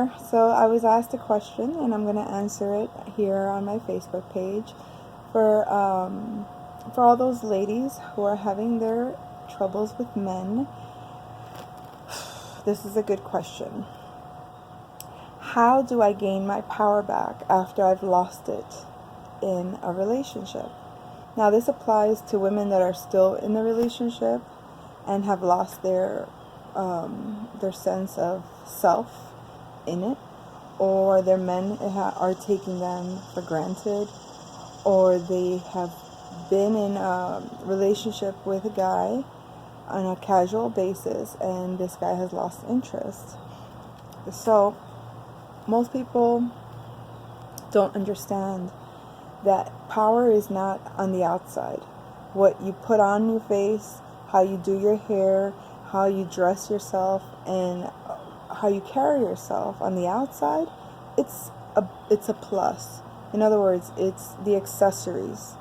here. So I was asked a question, and I'm going to answer it here on my Facebook page for all those ladies who are having their troubles with men. This is a good question. How do I gain my power back after I've lost it in a relationship? Now, this applies to women that are still in the relationship and have lost their sense of self in it, or their men are taking them for granted, or they have been in a relationship with a guy on a casual basis and this guy has lost interest. So most people don't understand that power is not on the outside. What you put on your face, how you do your hair, how you dress yourself, and how you carry yourself on the outside, it's a plus. In other words, it's the accessories.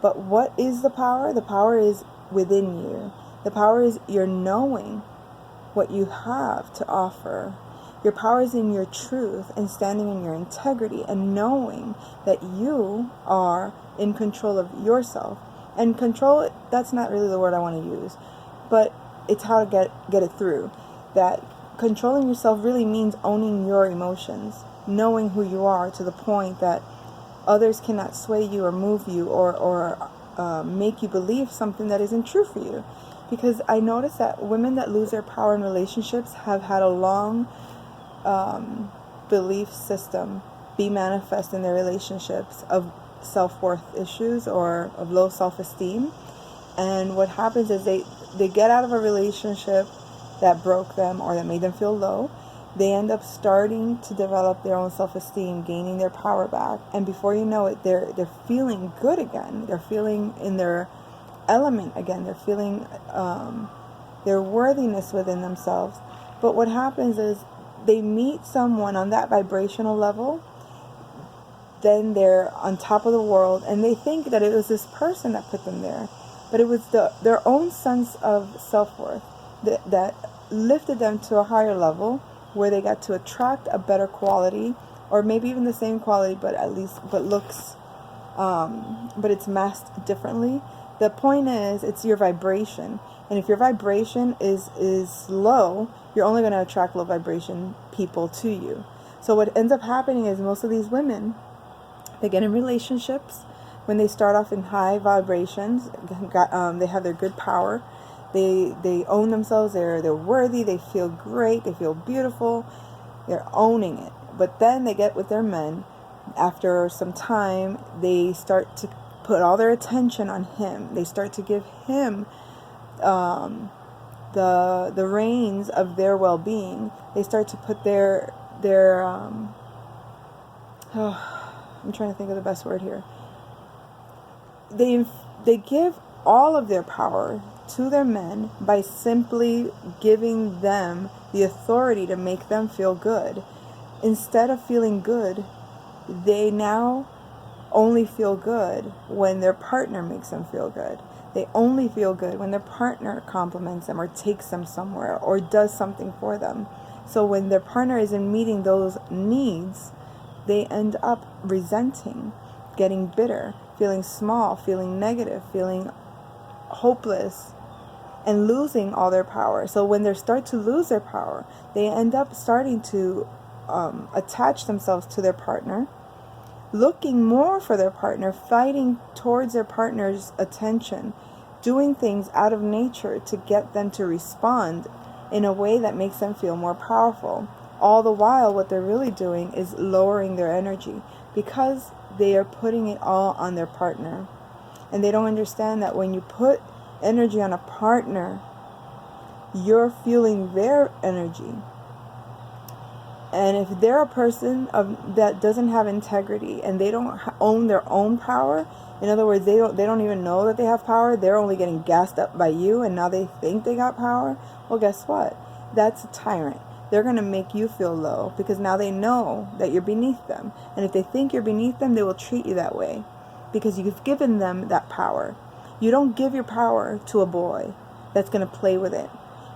But what is the power? The power is within you. The power is your knowing what you have to offer. Your power is in your truth and standing in your integrity and knowing that you are in control of yourself. And control, that's not really the word I want to use, but it's how to get it through. That controlling yourself really means owning your emotions, knowing who you are to the point that others cannot sway you or move you or make you believe something that isn't true for you. Because I notice that women that lose their power in relationships have had a long belief system be manifest in their relationships of self-worth issues or of low self-esteem. And what happens is they get out of a relationship that broke them or that made them feel low. They end up starting to develop their own self-esteem, gaining their power back, and before you know it, they're feeling good again. They're feeling in their element again. They're feeling their worthiness within themselves. But what happens is they meet someone on that vibrational level, then they're on top of the world, and they think that it was this person that put them there, but it was their own sense of self-worth that lifted them to a higher level, where they got to attract a better quality, or maybe even the same quality, but looks, but it's masked differently. The point is, it's your vibration, and if your vibration is low, you're only going to attract low vibration people to you. So what ends up happening is most of these women, they get in relationships when they start off in high vibrations. They have their good power. They own themselves. They're worthy. They feel great. They feel beautiful. They're owning it. But then they get with their men. After some time, they start to put all their attention on him. They start to give him the reins of their well-being. They start to put their I'm trying to think of the best word here. They give all of their power to their men by simply giving them the authority to make them feel good. Instead of feeling good, they now only feel good when their partner makes them feel good. They only feel good when their partner compliments them or takes them somewhere or does something for them. So when their partner isn't meeting those needs, they end up resenting, getting bitter, feeling small, feeling negative, feeling hopeless, and losing all their power. So when they start to lose their power, they end up starting to attach themselves to their partner, looking more for their partner, fighting towards their partner's attention, doing things out of nature to get them to respond in a way that makes them feel more powerful. All the while, what they're really doing is lowering their energy because they are putting it all on their partner. And they don't understand that when you put energy on a partner, you're feeling their energy. And if they're a person that doesn't have integrity and they don't own their own power, in other words, they don't even know that they have power, they're only getting gassed up by you and now they think they got power, well, guess what? That's a tyrant. They're going to make you feel low because now they know that you're beneath them. And if they think you're beneath them, they will treat you that way because you've given them that power. You don't give your power to a boy that's going to play with it.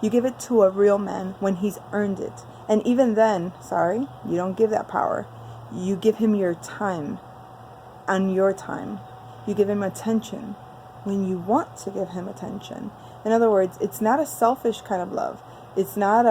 You give it to a real man when he's earned it. And even then, you don't give that power. You give him your time, on your time. You give him attention when you want to give him attention. In other words, it's not a selfish kind of love. It's not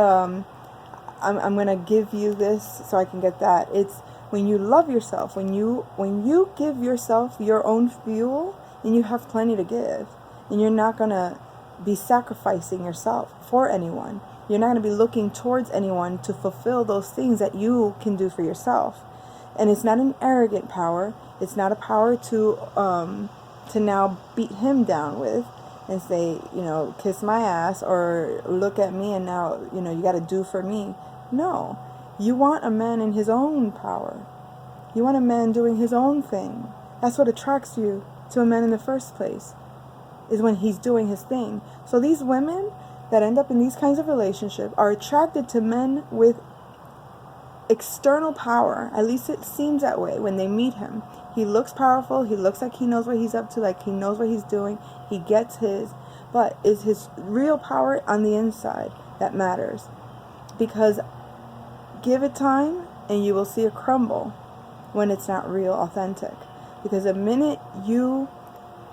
I'm going to give you this so I can get that. It's when you love yourself, when you give yourself your own fuel, and you have plenty to give, and you're not going to be sacrificing yourself for anyone. You're not going to be looking towards anyone to fulfill those things that you can do for yourself. And it's not an arrogant power. It's not a power to now beat him down with and say, kiss my ass, or look at me and now, you got to do for me. No. You want a man in his own power. You want a man doing his own thing. That's what attracts you to a man in the first place, is when he's doing his thing. So these women that end up in these kinds of relationships are attracted to men with external power. At least it seems that way when they meet him. He looks powerful. He looks like he knows what he's up to, like he knows what he's doing. He gets his. But it's his real power on the inside that matters. Because give it time and you will see it crumble when it's not real, authentic. Because the minute you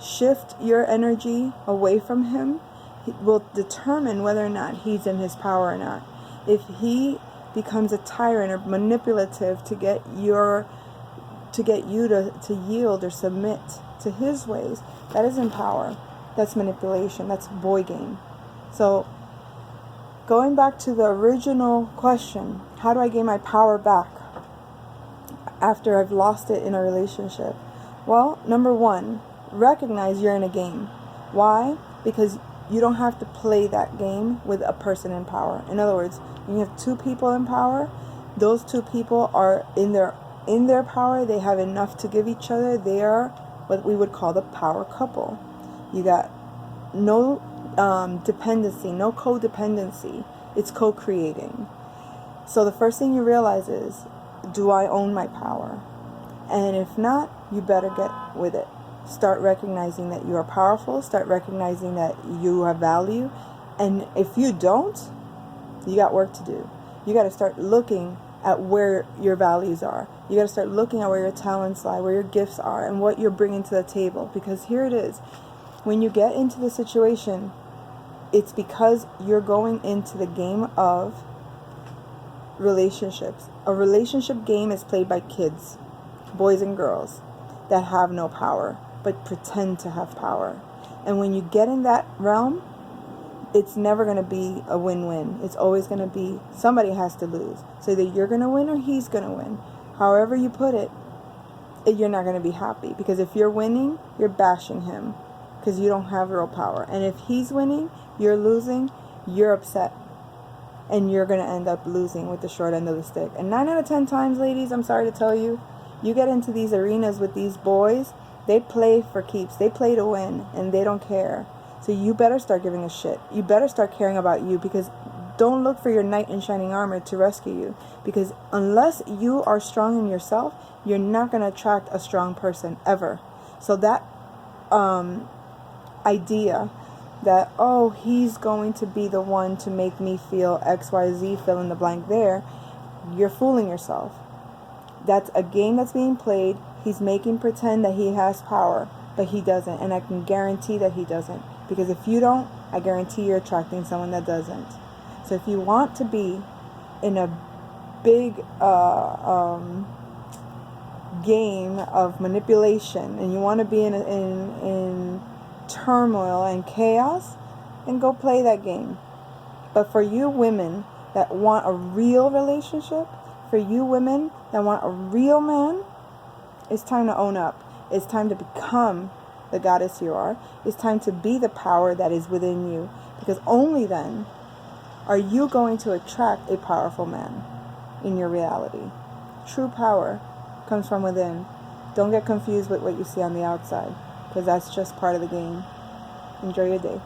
shift your energy away from him, it will determine whether or not he's in his power or not. If he becomes a tyrant or manipulative to get you to yield or submit to his ways, that isn't power. That's manipulation. That's boy game. So going back to the original question, how do I gain my power back after I've lost it in a relationship? Well, number one, recognize you're in a game. Why? Because you don't have to play that game with a person in power. In other words, when you have two people in power, those two people are in their power. They have enough to give each other. They are what we would call the power couple. You got no dependency, no codependency. It's co-creating. So the first thing you realize is, do I own my power? And if not, you better get with it. Start recognizing that you are powerful. Start recognizing that you have value. And if you don't, you got work to do. You got to start looking at where your values are. You got to start looking at where your talents lie, where your gifts are, and what you're bringing to the table. Because here it is. When you get into the situation, it's because you're going into the game of relationships. A relationship game is played by kids, boys and girls, that have no power, but pretend to have power. And when you get in that realm, it's never going to be a win-win. It's always going to be somebody has to lose. So either you're going to win or he's going to win. However you put it, you're not going to be happy. Because if you're winning, you're bashing him. Because you don't have real power. And if he's winning, you're losing, you're upset. And you're going to end up losing with the short end of the stick. And 9 out of 10 times, ladies, I'm sorry to tell you, you get into these arenas with these boys, they play for keeps. They play to win, and they don't care. So you better start giving a shit. You better start caring about you, because don't look for your knight in shining armor to rescue you. Because unless you are strong in yourself, you're not going to attract a strong person ever. So that idea that, oh, he's going to be the one to make me feel XYZ, fill in the blank there, you're fooling yourself. That's a game that's being played. He's making pretend that he has power, but he doesn't. And I can guarantee that he doesn't. Because if you don't, I guarantee you're attracting someone that doesn't. So if you want to be in a big game of manipulation, and you want to be in turmoil and chaos, then go play that game. But for you women that want a real relationship, for you women that want a real man, it's time to own up. It's time to become the goddess you are. It's time to be the power that is within you. Because only then are you going to attract a powerful man in your reality. True power comes from within. Don't get confused with what you see on the outside, because that's just part of the game. Enjoy your day.